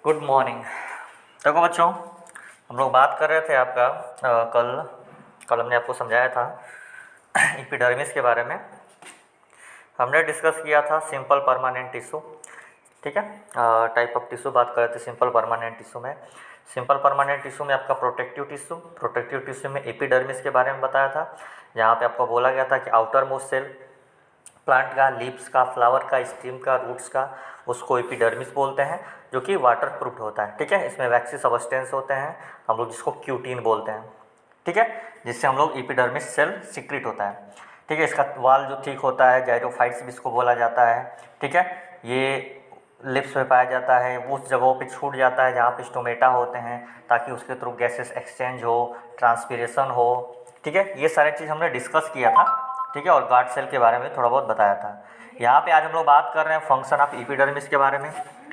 Good morning. देखो बच्चों, हम लोग बात कर रहे थे आपका कल कल हमने आपको समझाया था एपिडर्मिस के बारे में। हमने डिस्कस किया था सिंपल परमानेंट टिश्यू, ठीक है। टाइप ऑफ टिश्यू बात कर रहे थे सिंपल परमानेंट टिश्यू में। सिंपल परमानेंट टिश्यू में आपका प्रोटेक्टिव टिश्यू में एपिडर्मिस के बारे में बताया था, जहाँ पे आपको बोला गया था कि आउटर मोस्ट सेल प्लांट का, लीव्स का, फ्लावर का, स्टीम का, रूट्स का, उसको एपिडर्मिस बोलते हैं, जो कि वाटर प्रूफ होता है, ठीक है। इसमें वैक्सी सबस्टेंस होते हैं, हम लोग जिसको क्यूटीन बोलते हैं, ठीक है, जिससे हम लोग एपिडर्मिस सेल सिक्रीट होता है, ठीक है। इसका वाल जो ठीक होता है, जाइरोफाइट्स भी इसको बोला जाता है, ठीक है। ये लिप्स में पाया जाता है, वो उस जगहों पे छूट जाता है जहाँ पे स्टोमेटा होते हैं, ताकि उसके थ्रू गैसेस एक्सचेंज हो, ट्रांसपीरेशन हो, ठीक है। ये सारी चीज़ हमने डिस्कस किया था, ठीक है। और गार्ड सेल के बारे में थोड़ा बहुत बताया था। यहाँ पे आज हम लोग बात कर रहे हैं फंक्शन ऑफ एपिडर्मिस के बारे में,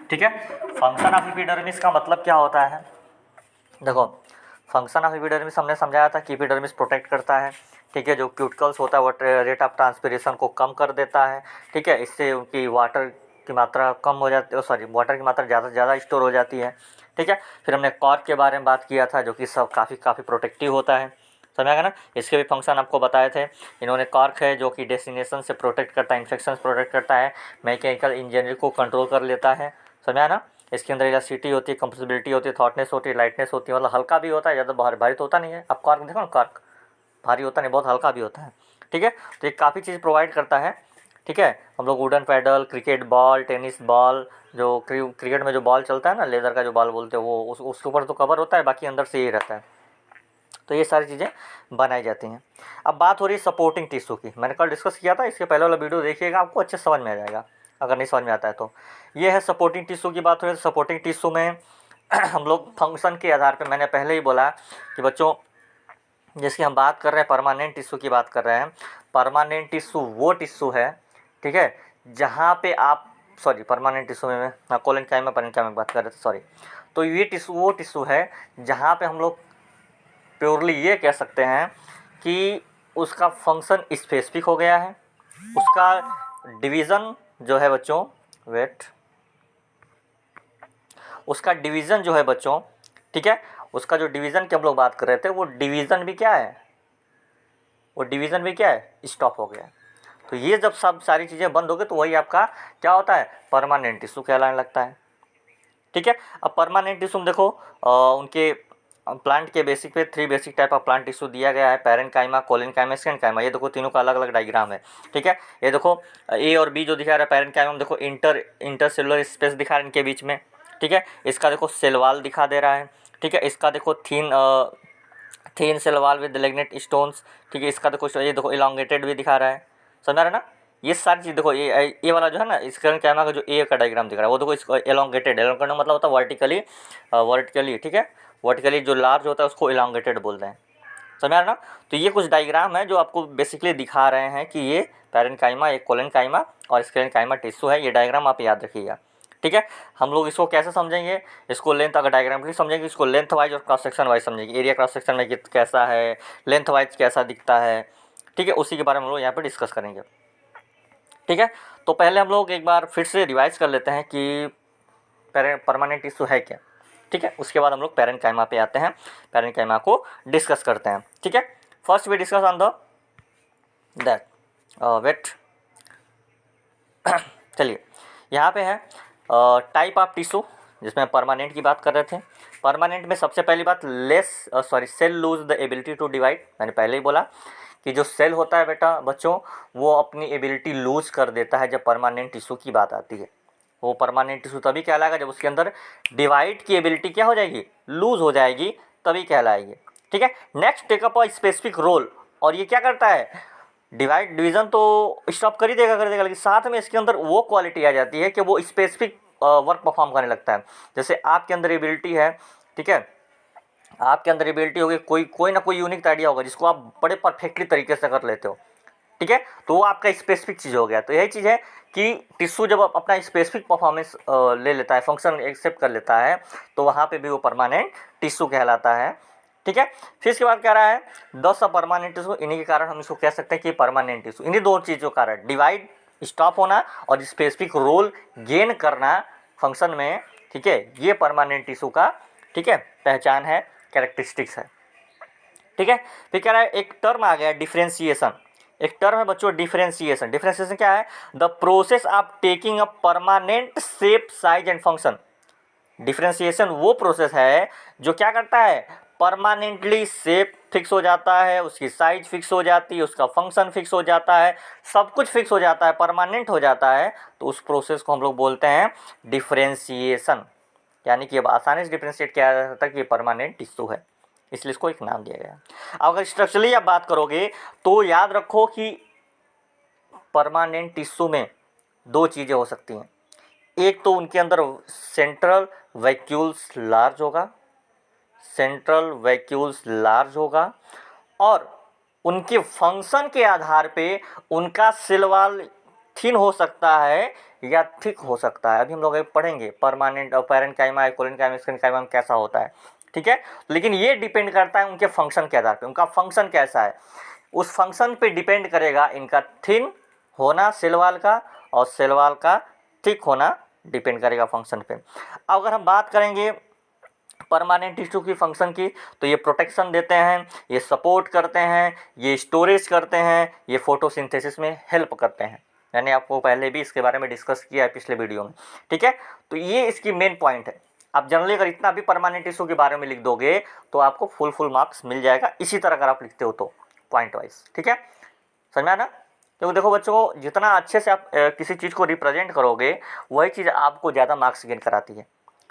ठीक है। फंक्शन ऑफ एपिडर्मिस का मतलब क्या होता है? देखो, फंक्शन ऑफ एपिडर्मिस हमने समझाया था कि एपिडर्मिस प्रोटेक्ट करता है, ठीक है। जो क्यूटिकल्स होता है वो रेट ऑफ ट्रांसपिरेशन को कम कर देता है, ठीक है। इससे उनकी वाटर की मात्रा कम हो जाती है, सॉरी, वाटर की मात्रा ज़्यादा से ज़्यादा स्टोर हो जाती है, ठीक है। फिर हमने कॉर्क के बारे में बात किया था, जो कि सब काफ़ी प्रोटेक्टिव होता है, समझ आएगा ना। इसके भी फंक्शन आपको बताए थे। इन्होंने कॉर्क है जो कि डेस्टिनेशन से प्रोटेक्ट करता है, इन्फेक्शन से प्रोटेक्ट करता है, मैकेनिकल इंजीनियरिंग को कंट्रोल कर लेता है, समझ आया ना। इसके अंदर इलास्टिसिटी होती है, कंप्रेसिबिलिटी होती है, थॉटनेस होती है, लाइटनेस होती है, मतलब हल्का भी होता है, ज़्यादा भारी तो होता नहीं है। अब कॉर्क देखो ना, कॉर्क भारी होता नहीं, बहुत हल्का भी होता है, ठीक है। तो ये काफ़ी चीज़ प्रोवाइड करता है, ठीक है। हम लोग wooden paddle, cricket ball, tennis ball, जो क्रिकेट में जो बॉल चलता है ना, लेदर का जो बॉल बोलते हैं, वो उसके ऊपर तो कवर होता है, बाकी अंदर से ये रहता है। तो ये सारी चीज़ें बनाई जाती हैं। अब बात हो रही है सपोर्टिंग टिश्यू की। मैंने कल डिस्कस किया था, इसके पहले वाला वीडियो देखिएगा, आपको अच्छे समझ में आ जाएगा, अगर नहीं समझ में आता है तो। ये है सपोर्टिंग टिश्यू की बात हो रही है। सपोर्टिंग टिश्यू में हम लोग फंक्शन के आधार पे, मैंने पहले ही बोला कि बच्चों, जैसे हम बात कर रहे हैं परमानेंट टिश्यू की बात कर रहे हैं। परमानेंट टिश्यू वो टिश्यू है, ठीक है, जहाँ पे आप, सॉरी, परमानेंट टिश्यू में मैं कोलेनकाइमा पेरेन्काइमा की बात कर रहे थे, सॉरी। तो ये टिश्यू वो टिश्यू है जहाँ पे हम लोग प्योरली ये कह सकते हैं कि उसका फंक्शन स्पेसिफिक हो गया है, उसका डिवीज़न जो है बच्चों, वेट, उसका डिवीज़न जो है बच्चों, ठीक है, उसका जो डिवीज़न की हम लोग बात कर रहे थे, वो डिवीज़न भी क्या है, वो डिवीज़न भी क्या है, स्टॉप हो गया। तो ये जब सब सारी चीज़ें बंद हो गई तो वही आपका क्या होता है, परमानेंट टिश्यू कहलाने लगता है, ठीक है। अब परमानेंट टिश्यू में देखो, उनके प्लांट के बेसिक पे 3 basic type of plant tissue दिया गया है, पैरेन्काइमा, कोलेनकाइमा, स्केलेनकाइमा। ये देखो तीनों का अलग अलग डायग्राम है, ठीक है। ये देखो ए और बी जो दिखा रहा है पैरेन्काइमा में, देखो इंटरसेलुलर स्पेस दिखा रहा है इनके बीच में, ठीक है। इसका देखो सेल वॉल दिखा दे रहा है, ठीक है। इसका देखो थीन सेल वॉल विद लिग्नेट स्टोन्स, ठीक है। इसका देखो, ये देखो इलांगेटेड भी दिखा रहा है, समझ रहा है ना। ये सारी चीज़ देखो, ये वाला जो है ना, स्केलेटन कैमा का जो ए का डायग्राम दिख रहा है, वो देखो इसको एलोंगेटेड मतलब होता है वर्टिकली, ठीक है। वर्टिकली जो लार्ज होता है उसको एलोंगेटेड बोलते हैं, समझ रहे ना। तो ये कुछ डायग्राम है जो आपको बेसिकली दिखा रहे हैं कि ये पैरेन्काइमा, ये कोलेनकाइमा और स्केलेनकाइमा टिश्यू है। ये डायग्राम आप याद रखिएगा, ठीक है। हम लोग इसको कैसे समझेंगे, इसको लेंथ, अगर डायग्राम के लिए समझेंगे, इसको लेंथ वाइज और क्रॉस सेक्शन वाइज समझेंगे। एरिया क्रॉस सेक्शन में कैसा है, लेंथ वाइज कैसा दिखता है, ठीक है, उसी के बारे में हम लोग यहाँ पर डिस्कस करेंगे, ठीक है। तो पहले हम लोग एक बार फिर से रिवाइज कर लेते हैं कि परमानेंट टिश्यू है क्या, ठीक है। उसके बाद हम लोग पैरेन्काइमा पे आते हैं, पैरेन्काइमा को डिस्कस करते हैं, ठीक है। First we discuss on the that weight चलिए, यहाँ पे है टाइप ऑफ टिश्यू, जिसमें परमानेंट की बात कर रहे थे। परमानेंट में सबसे पहली बात, cell lose the ability to divide. मैंने पहले ही बोला कि जो सेल होता है बेटा बच्चों, वो अपनी एबिलिटी लूज कर देता है जब परमानेंट टिश्यू की बात आती है। वो परमानेंट टिश्यू तभी कहलाएगा जब उसके अंदर डिवाइड की एबिलिटी क्या हो जाएगी, लूज हो जाएगी, तभी कहलाएगी, ठीक है। Next take up a specific role, और ये क्या करता है, डिवीज़न तो स्टॉप कर ही देगा, लेकिन साथ में इसके अंदर वो क्वालिटी आ जाती है कि वो स्पेसिफिक वर्क परफॉर्म करने लगता है। जैसे आपके अंदर एबिलिटी है, ठीक है, आपके अंदर एबिलिटी होगी, कोई ना कोई यूनिक आइडिया होगा जिसको आप बड़े परफेक्टली तरीके से कर लेते हो, ठीक है। तो वो आपका स्पेसिफिक चीज़ हो गया। तो यही चीज़ है कि टिश्यू जब अपना स्पेसिफिक परफॉर्मेंस ले लेता है, फंक्शन एक्सेप्ट कर लेता है, तो वहाँ पे भी वो परमानेंट टिश्यू कहलाता है, ठीक है। फिर इसके बाद कह रहा है 10 परमानेंट टिश्यू, इन्हीं के कारण हम इसको कह सकते हैं कि परमानेंट टिश्यू, इन्हीं दो चीज़ों के कारण, डिवाइड स्टॉप होना और स्पेसिफिक रोल गेन करना, फंक्शन में, ठीक है, ये परमानेंट टिश्यू का, ठीक है, पहचान है, कैरेक्टरिस्टिक्स है, ठीक है। फिर कह रहा है एक टर्म आ गया डिफरेंशिएशन। एक टर्म है बच्चों डिफरेंशिएशन। डिफरेंशिएशन क्या है? The process of taking a permanent shape, size and function. Differentiation वो प्रोसेस है जो क्या करता है, परमानेंटली शेप फिक्स हो जाता है, उसकी साइज फिक्स हो जाती है, उसका फंक्शन फिक्स हो जाता है, सब कुछ फिक्स हो जाता है, परमानेंट हो जाता है, तो उस प्रोसेस को हम लोग बोलते हैं डिफरेंशिएशन। यानी कि अब आसानी से डिफरेंशिएट किया जा सकता है कि ये परमानेंट टिश्यू है, इसलिए इसको एक नाम दिया गया। अब अगर स्ट्रक्चरली आप बात करोगे तो याद रखो कि परमानेंट टिश्यू में दो चीज़ें हो सकती हैं। एक तो उनके अंदर सेंट्रल वैक्यूल्स लार्ज होगा, सेंट्रल वैक्यूल्स लार्ज होगा, और उनके फंक्शन के आधार पे उनका सेल वॉल थिन हो सकता है या थिक हो सकता है। अभी हम लोग पढ़ेंगे परमानेंट और पैरेन्काइमा, कोलेनकाइमा, स्क्लेरेन्काइमा में कैसा होता है, ठीक है। लेकिन ये डिपेंड करता है उनके फंक्शन के आधार पे, उनका फंक्शन कैसा है, उस फंक्शन पे डिपेंड करेगा इनका थिन होना सेल वॉल का, और सेल वॉल का थिक होना डिपेंड करेगा फंक्शन पे। अगर हम बात करेंगे परमानेंट टिश्यू की फंक्शन की, तो ये प्रोटेक्शन देते हैं, ये सपोर्ट करते हैं, ये स्टोरेज करते हैं, ये फोटोसिंथेसिस में हेल्प करते हैं। मैंने आपको पहले भी इसके बारे में डिस्कस किया है पिछले वीडियो में, ठीक है। तो ये इसकी मेन पॉइंट है। आप जनरली अगर इतना भी परमानेंट टिश्यू के बारे में लिख दोगे तो आपको फुल मार्क्स मिल जाएगा। इसी तरह अगर आप लिखते हो तो पॉइंट वाइज, ठीक है, समझ में आना। क्योंकि देखो बच्चों, जितना अच्छे से आप किसी चीज़ को रिप्रेजेंट करोगे वही चीज़ आपको ज़्यादा मार्क्स गेन कराती है।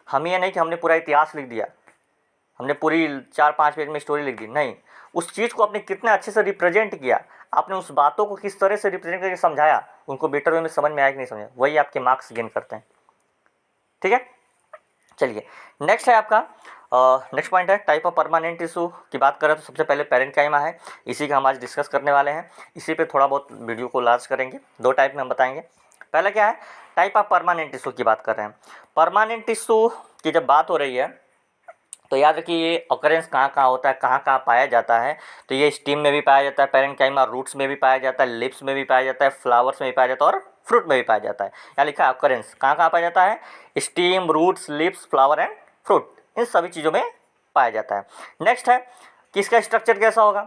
हम ये नहीं कि हमने पूरा इतिहास लिख दिया, हमने पूरी 4-5 पेज में स्टोरी लिख दी, नहीं, उस चीज़ को आपने कितने अच्छे से रिप्रेजेंट किया, आपने उस बातों को किस तरह से रिप्रेजेंट करके समझाया, उनको बेटर वे में समझ में आया कि नहीं समझा, वही आपके मार्क्स गेन करते हैं, ठीक है। चलिए नेक्स्ट है आपका नेक्स्ट पॉइंट है टाइप ऑफ परमानेंट टिश्यू की बात करें तो सबसे पहले पैरेन्काइमा है, इसी का हम आज डिस्कस करने वाले हैं। इसी पे थोड़ा बहुत वीडियो को लार्ज करेंगे, दो टाइप में हम बताएंगे। पहला क्या है, टाइप ऑफ परमानेंट टिश्यू की बात कर रहे हैं। परमानेंट टिश्यू की जब बात हो रही है तो याद रखिए ये ऑकरेंस कहाँ कहाँ होता है, कहाँ कहाँ पाया जाता है। तो ये स्टीम में भी पाया जाता है, पैरेन्काइमा रूट्स में भी पाया जाता है, लिप्स में भी पाया जाता है, फ्लावर्स में भी पाया जाता है, और फ्रूट में भी पाया जाता है। यहाँ लिखा है ऑकरेंस कहाँ कहाँ पाया जाता है, stem, roots, leaves, flower and fruit, इन सभी चीज़ों में पाया जाता है। नेक्स्ट है कि इसका स्ट्रक्चर कैसा होगा।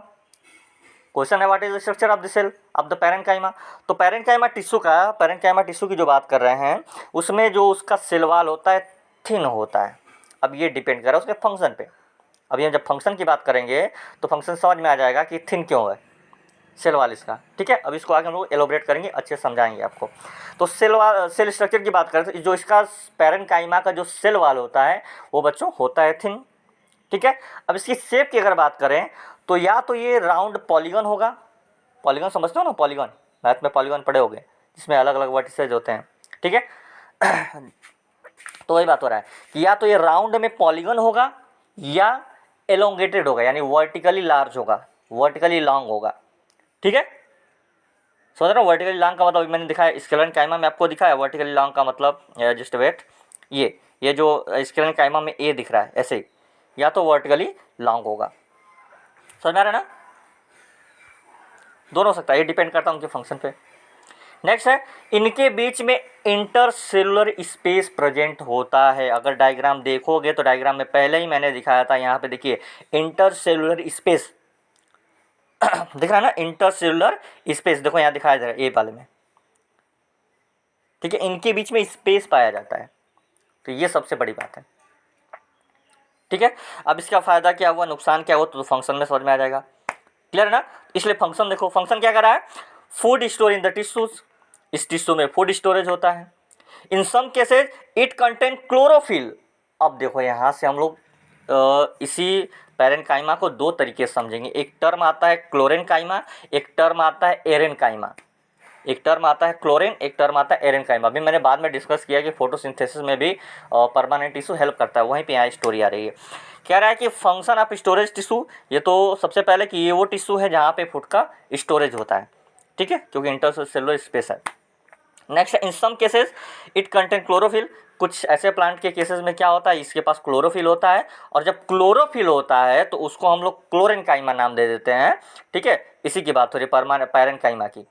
क्वेश्चन है what is the structure of the cell of the parenchyma. तो पैरेन्काइमा टिश्यू की जो बात कर रहे हैं उसमें जो उसका सेल वॉल होता है थिन होता है। अब ये डिपेंड कर रहा है उसके फंक्शन पे। अभी हम जब फंक्शन की बात करेंगे तो फंक्शन समझ में आ जाएगा कि थिन क्यों है सेल वॉल इसका, ठीक है। अब इसको आगे हम लोग एलोबरेट करेंगे, अच्छे से समझाएंगे आपको। तो सेल स्ट्रक्चर की बात करें तो जो इसका पैरेन्काइमा का जो सेल वॉल होता है वो बच्चों होता है थिन, ठीक है। अब इसकी शेप की अगर बात करें तो या तो ये राउंड पॉलीगन होगा, पॉलीगन समझते हो ना, पॉलीगन मैथ में पॉलीगन पढ़े होंगे जिसमें अलग अलग वर्टिसेज होते हैं, ठीक है। तो वही बात हो रहा है कि या तो ये राउंड में पॉलीगन होगा या एलोंगेटेड होगा, यानी वर्टिकली लार्ज होगा, वर्टिकली लॉन्ग होगा, ठीक है। समझ रहे हो वर्टिकली लॉन्ग का मतलब अभी मैंने दिखाया स्क्लेरेन्काइमा में, आपको दिखाया वर्टिकली लॉन्ग का मतलब, जस्ट वेट, ये जो स्क्लेरेन्काइमा में ए दिख रहा है ऐसे ही, या तो वर्टिकली लॉन्ग होगा, समझ में आ रहा है ना। दोनों हो सकता है, ये डिपेंड करता है उनके फंक्शन पे। नेक्स्ट है इनके बीच में इंटरसेलुलर स्पेस प्रेजेंट होता है। अगर डायग्राम देखोगे तो डायग्राम में पहले ही मैंने दिखाया था, यहाँ पे देखिए इंटरसेलुलर स्पेस दिख रहा है ना, इंटरसेलुलर स्पेस देखो यहाँ दिखाया जा रहा है ए वाले में, ठीक है। इनके बीच में स्पेस पाया जाता है, तो ये सबसे बड़ी बात है, ठीक है। अब इसका फायदा क्या हुआ, नुकसान क्या हुआ, तो फंक्शन में समझ में आ जाएगा, क्लियर है ना। इसलिए फंक्शन देखो, फंक्शन क्या कर रहा है, food store in the tissues, इस टिश्यू में फूड स्टोरेज होता है। In some cases it contain chlorophyll. अब देखो यहाँ से हम लोग इसी पैरेन्काइमा को दो तरीके से समझेंगे। एक टर्म आता है क्लोरेन्काइमा, एक टर्म आता है एरेन्काइमा। एक टर्म आता है क्लोरीन, एक टर्म आता है एरेन्काइमा। अभी मैंने बाद में डिस्कस किया कि फोटोसिंथेसिस में भी परमानेंट टिश्यू हेल्प करता है, वहीं पे यहाँ स्टोरी आ रही है। कह रहा है कि फंक्शन ऑफ स्टोरेज टिश्यू, ये तो सबसे पहले कि ये वो टिश्यू है जहाँ पे फूड का स्टोरेज होता है, ठीक है, क्योंकि इंटरसेलुलर स्पेस है। Next in some cases it contain chlorophyll. कुछ ऐसे प्लांट के केसेस में क्या होता है, इसके पास क्लोरोफिल होता है, और जब क्लोरोफिल होता है तो उसको हम लोग क्लोरेन्काइमा नाम दे देते हैं, ठीक है। इसी की बात हो रही है पैरेन्काइमा की।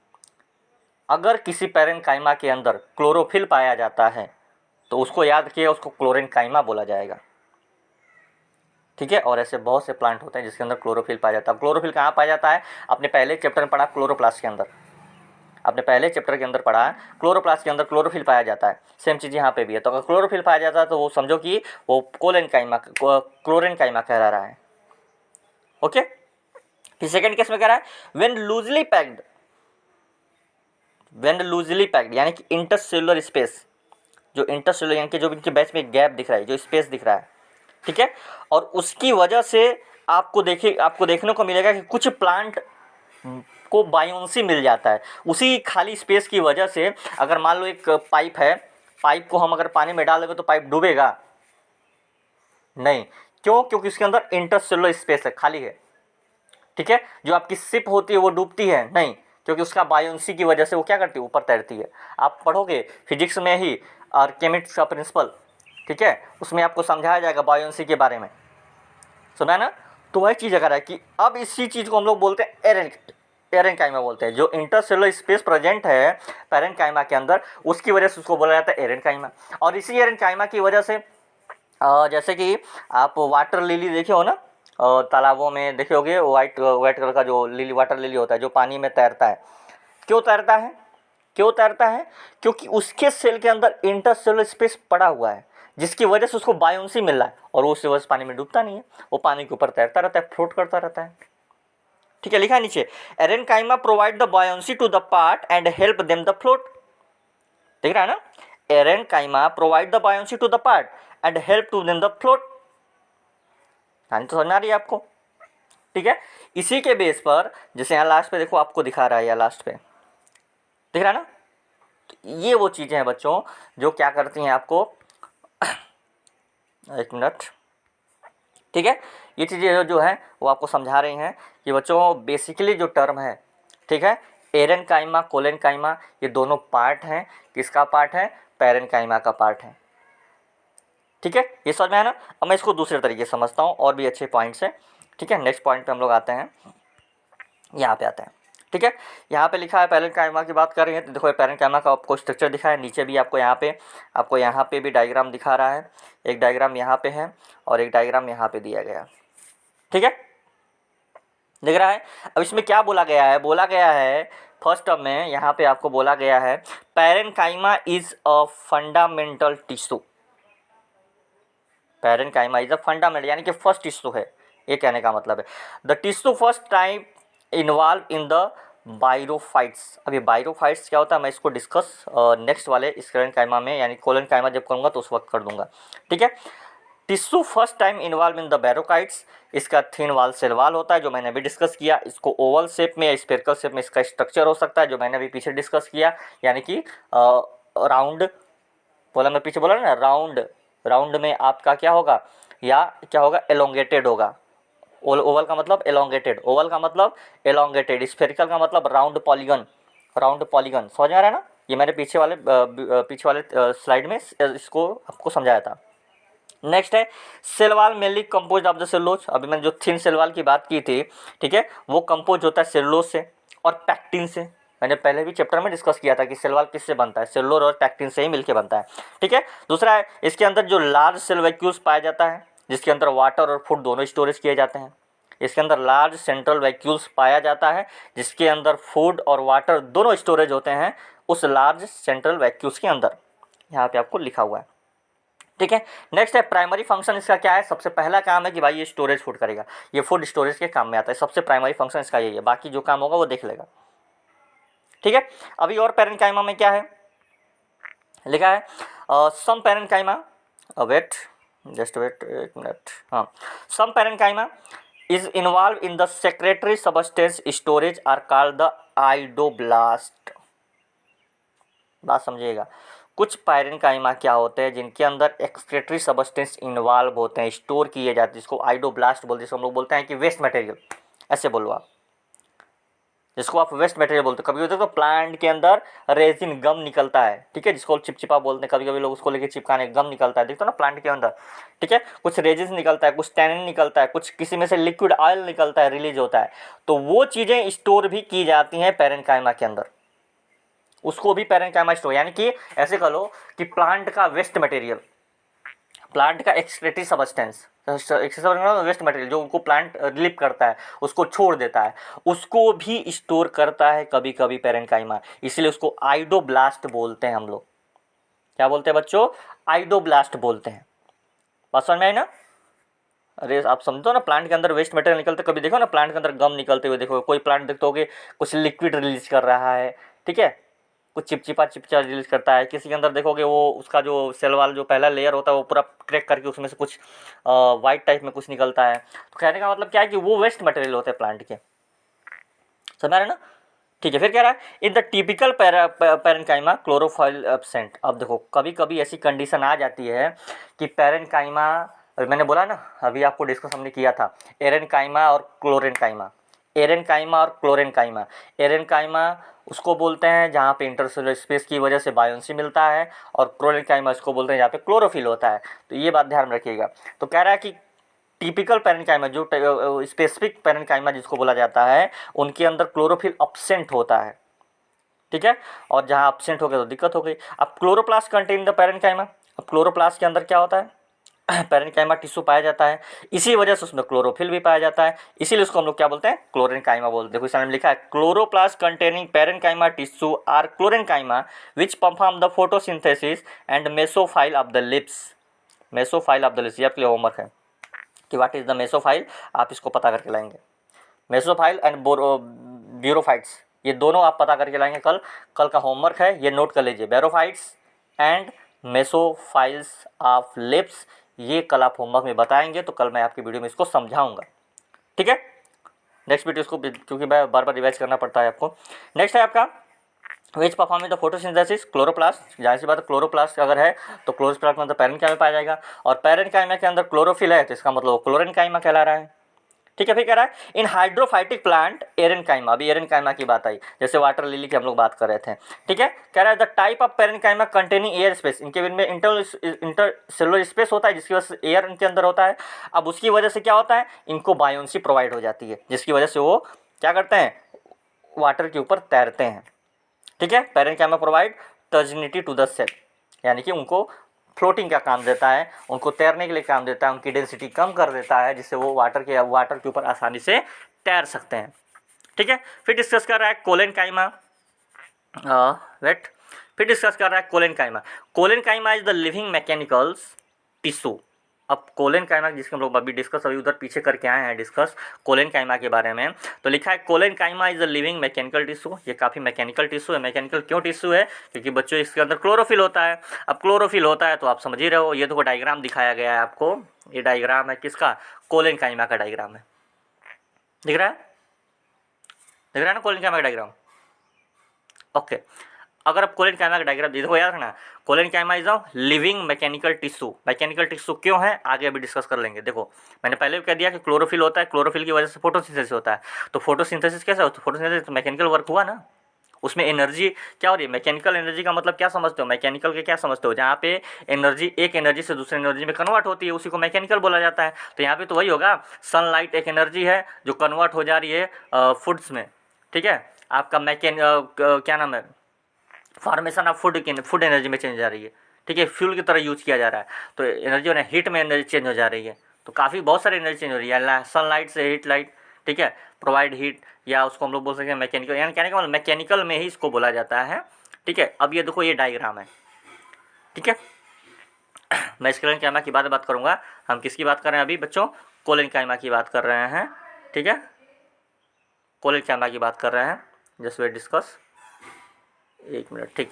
अगर किसी पैरेन्काइमा के अंदर क्लोरोफिल पाया जाता है तो उसको याद रखिएगा, उसको क्लोरेनकाइमा बोला जाएगा। ठीक है, और ऐसे बहुत से प्लांट होते हैं जिसके अंदर क्लोरोफिल पाया जाता है। क्लोरोफिल कहाँ पाया जाता है? आपने पहले चैप्टर में पढ़ा क्लोरोप्लास्ट के अंदर, आपने पहले चैप्टर के अंदर पढ़ा है क्लोरोप्लास्ट के अंदर क्लोरोफिल पाया जाता है। सेम चीज़ यहाँ पे भी है। तो अगर क्लोरोफिल पाया जाता है तो वो समझो कि वो क्लोरेनकाइमा कहला है। ओके, फिर सेकंड केस में कह रहा है व्हेन लूजली पैक्ड यानी कि इंटरसेलुलर स्पेस, जो इंटरसेलुलर यानी कि जो इनके बीच में गैप दिख रहा है, जो स्पेस दिख रहा है, ठीक है, और उसकी वजह से आपको देखने को मिलेगा कि कुछ प्लांट को बायोन्सी मिल जाता है उसी खाली स्पेस की वजह से। अगर मान लो एक पाइप है, पाइप को हम अगर पानी में डाल देंगे तो पाइप डूबेगा नहीं। क्यों? क्योंकि उसके अंदर इंटरसेलुलर स्पेस है, खाली है। ठीक है, जो आपकी शिप होती है वो डूबती है नहीं, क्योंकि उसका बायोन्सी की वजह से वो क्या करती है, ऊपर तैरती है। आप पढ़ोगे फिजिक्स में ही आर्किमिडीज का प्रिंसिपल, ठीक है, उसमें आपको समझाया जाएगा बायोन्सी के बारे में, सुना है ना। तो वह चीज़ अगर है कि अब इसी चीज़ को हम लोग बोलते हैं एरेनकाइमा बोलते हैं। जो इंटरसेलुलर स्पेस प्रेजेंट है पैरेनकाइमा के अंदर, उसकी वजह से उसको बोला जाता है एरेनकाइमा। और इसी एरेनकाइमा की वजह से जैसे कि आप वाटर लिली देखे हो ना, तालाबों में देखे होगे, वाइट कलर का जो लिली, वाटर लिली होता है जो पानी में तैरता है। क्यों तैरता है? क्योंकि उसके सेल के अंदर इंटरसेलुलर स्पेस पड़ा हुआ है, जिसकी वजह से उसको बायोन्सी मिल रहा है, और वो उस वजह से पानी में डूबता नहीं है, वो पानी के ऊपर तैरता रहता है, फ्लोट करता रहता है। ठीक है, लिखा है नीचे, aerenchyma provide the buoyancy to the part and help them the float. देख रहा है ना, aerenchyma provide the buoyancy to the part and help to them the float. कहानी तो समझ आ रही है आपको? ठीक है, इसी के बेस पर जैसे यहाँ लास्ट पे देखो आपको दिखा रहा है, यहाँ लास्ट पे दिख रहा है ना, तो ये वो चीज़ें हैं बच्चों जो क्या करती हैं आपको एक मिनट, ठीक है, ये चीज़ें जो है वो आपको समझा रही हैं कि बच्चों बेसिकली जो टर्म है, ठीक है, एरेनकाइमा कोलेनकाइमा, ये दोनों पार्ट हैं। किसका पार्ट है? पैरेनकाइमा का पार्ट है। ठीक है, ये समझ में आया ना। अब मैं इसको दूसरे तरीके से समझता हूँ, और भी अच्छे पॉइंट्स हैं। ठीक है, नेक्स्ट पॉइंट पे हम लोग आते हैं, यहाँ पे आते हैं। ठीक है, यहाँ पे लिखा है पैरेनकाइमा की बात कर रहे हैं, तो देखो पैरेनकाइमा का आपको स्ट्रक्चर दिखा है, नीचे भी आपको यहाँ पे भी डायग्राम दिखा रहा है। एक डायग्राम यहाँ पे है और एक डायग्राम यहाँ पे दिया गया। ठीक है, दिख रहा है। अब इसमें क्या बोला गया है फर्स्ट टर्म में यहाँ पे आपको बोला गया है parenchyma is a fundamental tissue. Parenchyma is a fundamental यानी कि फर्स्ट टिश्यू है, ये कहने का मतलब है। The tissue first type involve in the bryophytes. अभी बायरोफाइट्स क्या होता है मैं इसको डिस्कस नेक्स्ट वाले स्क्लेरेनकाइमा में यानी कोलेनकाइमा जब करूँगा तो उस वक्त कर दूंगा। ठीक है, tissue first time involve in the bryophytes. इसका थिन वाल सेल वाल होता है जो मैंने अभी डिस्कस किया। इसको ओवल शेप में या स्फेरिकल शेप में इसका स्ट्रक्चर हो सकता है जो मैंने अभी पीछे डिस्कस किया, यानी कि राउंड बोला, मैं पीछे बोला ना राउंड में आपका क्या होगा, या क्या होगा, एलोंगेटेड होगा। ओवल का मतलब एलोंगेटेड, स्फेरिकल का मतलब राउंड पॉलीगन समझ आ रहा है ना। ये मैंने पीछे वाले स्लाइड में इसको आपको समझाया था। नेक्स्ट है cell wall mainly compose of the cellulose. अभी मैंने जो थिन सेल वाल की बात की थी, ठीक है, वो कंपोज होता है सेलुलोज से और पैक्टिन से। मैंने पहले भी चैप्टर में डिस्कस किया था कि सेल वाल किससे बनता है, सेलुलोज और पैक्टिन से ही मिलके बनता है। ठीक है, दूसरा है इसके अंदर जो लार्ज सेल वैक्यूल्स पाया जाता है जिसके अंदर वाटर और फूड दोनों स्टोरेज किए जाते हैं। इसके अंदर लार्ज सेंट्रल वैक्यूल्स पाया जाता है जिसके अंदर फूड और वाटर दोनों स्टोरेज होते हैं उस लार्ज सेंट्रल वैक्यूल्स के अंदर। यहाँ पे आपको लिखा हुआ है। ठीक है, नेक्स्ट है प्राइमरी फंक्शन इसका क्या है। सबसे पहला काम है कि भाई ये स्टोरेज फूड करेगा, ये फूड स्टोरेज के काम में आता है। सबसे प्राइमरी फंक्शन इसका यही है, बाकी जो काम होगा वो देख लेगा। ठीक है, अभी और पैरेनकाइमा में क्या है लिखा है, सम पैरेनकाइमा, वेट एक मिनट, हाँ, some parenchyma is involve in the secretary substance storage are called the idioblast. बात समझिएगा, कुछ पैरेनकाइमा क्या होते हैं जिनके अंदर एक्सक्रेटरी सबस्टेंस इन्वॉल्व होते हैं, स्टोर किए जाते हैं, जिसको आइडोब्लास्ट बोलते हैं, जिसको हम लोग बोलते हैं कि वेस्ट मटेरियल, ऐसे बोलो आप, जिसको आप वेस्ट मटेरियल बोलते हैं। कभी होता है तो प्लांट के अंदर रेजिन गम निकलता है, ठीक है, जिसको चिपचिपा बोलते हैं, कभी कभी लोग उसको लेके चिपकाने गम निकलता है, देखते हो ना प्लांट के अंदर। ठीक है, कुछ रेजिन निकलता है, कुछ टैनिन निकलता है, कुछ किसी में से लिक्विड ऑयल निकलता है, रिलीज होता है, तो वो चीज़ें स्टोर भी की जाती हैं पैरेनकाइमा के अंदर। उसको भी पैरेन्काइमा स्टोर, यानी कि ऐसे कह लो कि प्लांट का वेस्ट मटेरियल, प्लांट का एक्सक्रीटरी सबस्टेंस, वेस्ट मटेरियल जो उनको प्लांट रिलीव करता है, उसको छोड़ देता है, उसको भी स्टोर करता है कभी कभी पैरेन्काइमा। इसलिए उसको आइडोब्लास्ट बोलते हैं हम लोग। क्या बोलते हैं बच्चों? आइडोब्लास्ट बोलते हैं। बात समझ में आई ना? अरे आप समझो ना, प्लांट के अंदर वेस्ट मटेरियल निकलते, कभी देखो ना प्लांट के अंदर गम निकलते हुए, देखो कोई प्लांट देखते होगे कुछ लिक्विड रिलीज कर रहा है, ठीक है, कुछ चिपचिपा रिलीज करता है। किसी के अंदर देखोगे वो उसका जो सेल वाल जो पहला लेयर होता है वो पूरा क्रैक करके उसमें से कुछ वाइट टाइप में कुछ निकलता है। तो कहने का मतलब क्या है कि वो वेस्ट मटेरियल होते हैं प्लांट के। समझ रहे ना? ठीक है, फिर कह रहा है in the typical parenchyma chlorophyll absent. अब देखो कभी कभी ऐसी कंडीशन आ जाती है कि पैरेन्काइमा, मैंने बोला ना अभी आपको डिस्कस हमने किया था, एरेन्काइमा और क्लोरेन्काइमा, एरेन्काइमा और क्लोरेन्काइमा। एरेन्काइमा उसको बोलते हैं जहाँ पे इंटरसेलुलर स्पेस की वजह से बायोन्सी मिलता है, और क्लोरेन्काइमा उसको बोलते हैं जहाँ पे क्लोरोफिल होता है। तो ये बात ध्यान रखिएगा। तो कह रहा है कि टिपिकल पैरेन्काइमा, जो स्पेसिफिक पैरेन्काइमा जिसको बोला जाता है, उनके अंदर क्लोरोफिल अब्सेंट होता है, ठीक है। और जहाँ अब्सेंट हो गया तो दिक्कत हो गई। अब क्लोरोप्लास्ट कंटेन द पैरेन्काइमा। अब क्लोरोप्लास्ट के अंदर क्या होता है? पैरेन्काइमा टिश्यू पाया जाता है, इसी वजह से उसमें क्लोरोफिल भी पाया जाता है, इसीलिए उसको हम लोग क्या बोलते हैं? क्लोरेन्काइमा बोलते हैं। देखो इस में लिखा है chloroplast containing parenchyma tissue are chlorenchyma which perform the photosynthesis and mesophyll of the leaves. Mesophyll of the leaves, ये आपके लिए होमवर्क है कि व्हाट इज द मेसोफाइल, आप इसको पता करके लाएंगे। मेसोफाइल एंड ब्यूरोफाइट्स, ये दोनों आप पता करके लाएंगे। कल का होमवर्क है, ये नोट कर लीजिए। बैरोफाइट्स एंड मेसोफाइल्स ऑफ लिप्स, ये कल आप होमवर्क में बताएंगे, तो कल मैं आपकी वीडियो में इसको समझाऊंगा, ठीक है। नेक्स्ट वीडियो इसको, क्योंकि मैं बार बार रिवाइज करना पड़ता है आपको। नेक्स्ट है आपका विच परफॉर्मिंग द फोटोसिंथेसिस, क्लोरोप्लास्ट। जाहिर सी बात है क्लोरोप्लास्ट अगर है तो क्लोरोप्लास्ट में अंदर पैरेन्काइमा पाया जाएगा, और पैरेन्काइमा के अंदर क्लोरोफिल है तो इसका मतलब क्लोरेन्काइमा कहला रहा है, ठीक है। फिर कह रहा है इन हाइड्रोफाइटिक प्लांट एरेन्काइमा, अभी एरेन्काइमा की बात आई, जैसे वाटर लिली की हम लोग बात कर रहे थे, ठीक है। कह रहा है the type of parenchyma containing air space, इनके में इंटरसेलुलर स्पेस होता है जिसकी वजह से एयर इनके अंदर होता है। अब उसकी वजह से क्या होता है, इनको बायोन्सी प्रोवाइड हो जाती है, जिसकी वजह से वो क्या करते हैं? वाटर के ऊपर तैरते हैं, ठीक है। Parenchyma provide turgidity to the cell, यानी कि उनको फ्लोटिंग का काम देता है, उनको तैरने के लिए काम देता है, उनकी डेंसिटी कम कर देता है, जिससे वो वाटर के ऊपर आसानी से तैर सकते हैं, ठीक है। फिर डिस्कस कर रहा है कोलेनकाइमा, वेट फिर डिस्कस कर रहा है collenchyma. Collenchyma is the living mechanicals tissue. अब कोलेनकाइमा जिसके हम लोग अभी डिस्कस अभी उधर पीछे करके आए हैं डिस्कस कोलेनकाइमा के बारे में, तो लिखा है collenchyma is the living mechanical tissue. ये काफ़ी मैकेनिकल टिश्यू है। मैकेनिकल क्यों टिश्यू है? क्योंकि बच्चों इसके अंदर क्लोरोफिल होता है। अब क्लोरोफिल होता है तो आप समझ ही रहे हो, ये तो डायग्राम दिखाया गया है आपको, ये डायग्राम है किसका? कोलेनकाइमा का डायग्राम है, दिख रहा है? दिख रहा है ना कोलेनकाइमा का डायग्राम? ओके। अगर आप कोलेनकाइमा का डायग्राम देखो, याद रखना collenchyma is a living mechanical tissue. Mechanical tissue क्यों है आगे अभी डिस्कस कर लेंगे। देखो मैंने पहले भी कह दिया कि क्लोरोफिल होता है, क्लोरोफिल की वजह से फोटोसिंथेसिस होता है। तो फोटोसिंथेसिस कैसे होता है? फोटोसिंथेसिस तो मैकेनिकल वर्क हुआ ना, उसमें एनर्जी क्या हो रही है? मैकेनिकल एनर्जी का मतलब क्या समझते हो? मैकेनिकल के क्या समझते हो? जहाँ पे एनर्जी एक एनर्जी से दूसरे एनर्जी में कन्वर्ट होती है, उसी को मैकेनिकल बोला जाता है। तो यहाँ पे तो वही होगा, सनलाइट एक एनर्जी है जो कन्वर्ट हो जा रही है फूड्स में, ठीक है। आपका क्या नाम है, फॉर्मेशन ऑफ फूड एनर्जी में चेंज जा रही है, ठीक है, फ्यूल की तरह यूज किया जा रहा है। तो एनर्जी ना हीट में एनर्जी चेंज हो जा रही है, तो काफ़ी बहुत सारी एनर्जी चेंज हो रही है सनलाइट से हीट लाइट, ठीक है, प्रोवाइड हीट, या उसको हम लोग बोल सकते हैं मैकेनिकल, यानी कहने का मतलब मैकेनिकल में ही इसको बोला जाता है, ठीक है। अब ये देखो ये डायग्राम है, ठीक है। मैं कोलेनकाइमा की बात करूँगा। हम किसकी बात कर रहे हैं अभी बच्चों? कोलेनकाइमा की बात कर रहे हैं, ठीक है, कोलेनकाइमा की बात कर रहे हैं। जस्ट वेट डिस्कस, एक मिनट, ठीक।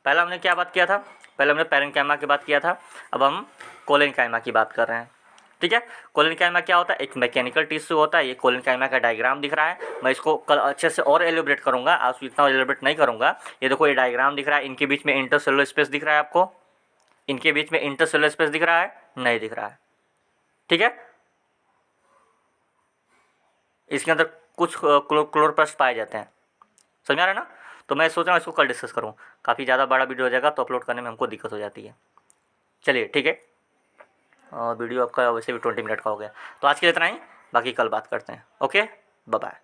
पहला हमने क्या बात किया था? पहले हमने पैरेन्काइमा की बात किया था, अब हम कोलेनकाइमा की बात कर रहे हैं, ठीक है। कोलेनकाइमा क्या होता है? एक मैकेनिकल टिश्यू होता है। ये कोलेनकाइमा का डायग्राम दिख रहा है, मैं इसको कल अच्छे से और एलिब्रेट करूंगा, आज इतना एलिब्रेट नहीं करूंगा। ये देखो ये डायग्राम दिख रहा है, इनके बीच में इंटरसेलुलर स्पेस दिख रहा है आपको, इनके बीच में इंटरसेलुलर स्पेस दिख रहा है? नहीं दिख रहा है, ठीक है। इसके अंदर कुछ क्लोरोप्लास्ट पाए जाते हैं, समझ आ रहा है ना? तो मैं सोच रहा हूँ इसको कल डिस्कस करूँ, काफ़ी ज़्यादा बड़ा वीडियो हो जाएगा तो अपलोड करने में हमको दिक्कत हो जाती है। चलिए ठीक है, वीडियो आपका वैसे भी 20 मिनट का हो गया, तो आज के लिए इतना ही, बाकी कल बात करते हैं। Okay, bye bye.